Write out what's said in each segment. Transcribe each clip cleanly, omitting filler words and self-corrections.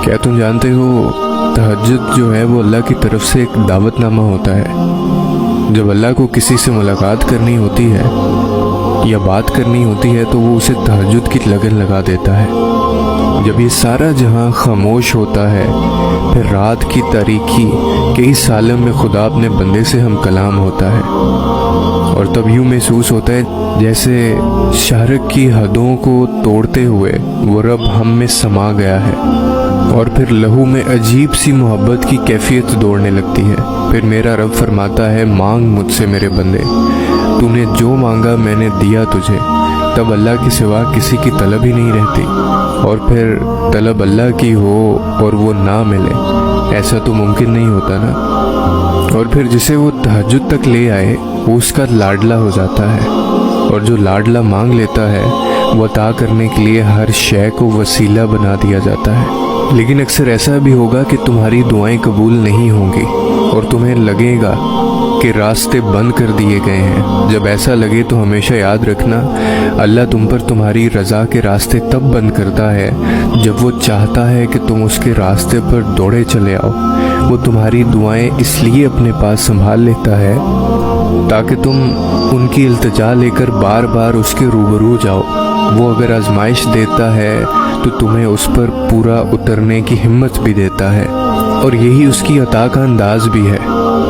کیا تم جانتے ہو تہجد جو ہے وہ اللہ کی طرف سے ایک دعوت نامہ ہوتا ہے۔ جب اللہ کو کسی سے ملاقات کرنی ہوتی ہے یا بات کرنی ہوتی ہے تو وہ اسے تہجد کی لگن لگا دیتا ہے۔ جب یہ سارا جہاں خاموش ہوتا ہے پھر رات کی تاریکی کے اس عالم میں خدا اپنے بندے سے ہم کلام ہوتا ہے، اور تب یوں محسوس ہوتا ہے جیسے شہرک کی حدوں کو توڑتے ہوئے وہ رب ہم میں سما گیا ہے، اور پھر لہو میں عجیب سی محبت کی کیفیت دوڑنے لگتی ہے۔ پھر میرا رب فرماتا ہے مانگ مجھ سے میرے بندے، تو نے جو مانگا میں نے دیا تجھے۔ تب اللہ کے سوا کسی کی طلب ہی نہیں رہتی، اور پھر طلب اللہ کی ہو اور وہ نہ ملے، ایسا تو ممکن نہیں ہوتا نا۔ اور پھر جسے وہ تہجد تک لے آئے وہ اس کا لاڈلا ہو جاتا ہے، اور جو لاڈلا مانگ لیتا ہے وہ عطا کرنے کے لیے ہر شے کو وسیلہ بنا دیا جاتا ہے۔ لیکن اکثر ایسا بھی ہوگا کہ تمہاری دعائیں قبول نہیں ہوں گی اور تمہیں لگے گا کہ راستے بند کر دیے گئے ہیں۔ جب ایسا لگے تو ہمیشہ یاد رکھنا اللہ تم پر تمہاری رضا کے راستے تب بند کرتا ہے جب وہ چاہتا ہے کہ تم اس کے راستے پر دوڑے چلے آؤ۔ وہ تمہاری دعائیں اس لیے اپنے پاس سنبھال لیتا ہے تاکہ تم ان کی التجا لے کر بار بار اس کے روبرو جاؤ۔ وہ اگر آزمائش دیتا ہے تو تمہیں اس پر پورا اترنے کی ہمت بھی دیتا ہے، اور یہی اس کی عطا کا انداز بھی ہے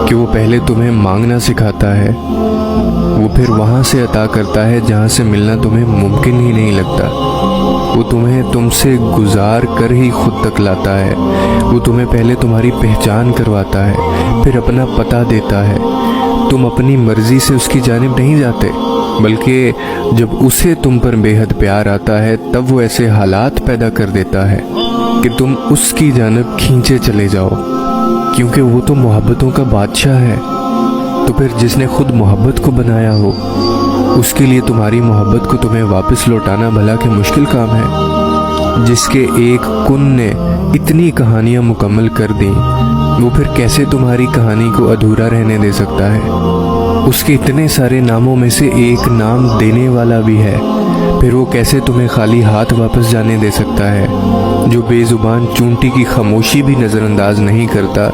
کہ وہ پہلے تمہیں مانگنا سکھاتا ہے، وہ پھر وہاں سے عطا کرتا ہے جہاں سے ملنا تمہیں ممکن ہی نہیں لگتا۔ وہ تمہیں تم سے گزار کر ہی خود تک لاتا ہے۔ وہ تمہیں پہلے تمہاری پہچان کرواتا ہے، پھر اپنا پتہ دیتا ہے۔ تم اپنی مرضی سے اس کی جانب نہیں جاتے، بلکہ جب اسے تم پر بے حد پیار آتا ہے تب وہ ایسے حالات پیدا کر دیتا ہے کہ تم اس کی جانب کھینچے چلے جاؤ، کیونکہ وہ تو محبتوں کا بادشاہ ہے۔ تو پھر جس نے خود محبت کو بنایا ہو اس کے لیے تمہاری محبت کو تمہیں واپس لوٹانا بھلا کہ مشکل کام ہے؟ جس کے ایک کن نے اتنی کہانیاں مکمل کر دیں، وہ پھر کیسے تمہاری کہانی کو ادھورا رہنے دے سکتا ہے؟ اس کے اتنے سارے ناموں میں سے ایک نام دینے والا بھی ہے، پھر وہ کیسے تمہیں خالی ہاتھ واپس جانے دے سکتا ہے؟ جو بے زبان چونٹی کی خاموشی بھی نظر انداز نہیں کرتا،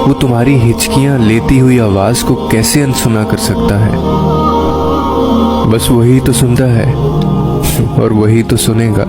وہ تمہاری ہچکیاں لیتی ہوئی آواز کو کیسے انسنا کر سکتا ہے؟ بس وہی تو سنتا ہے اور وہی تو سنے گا۔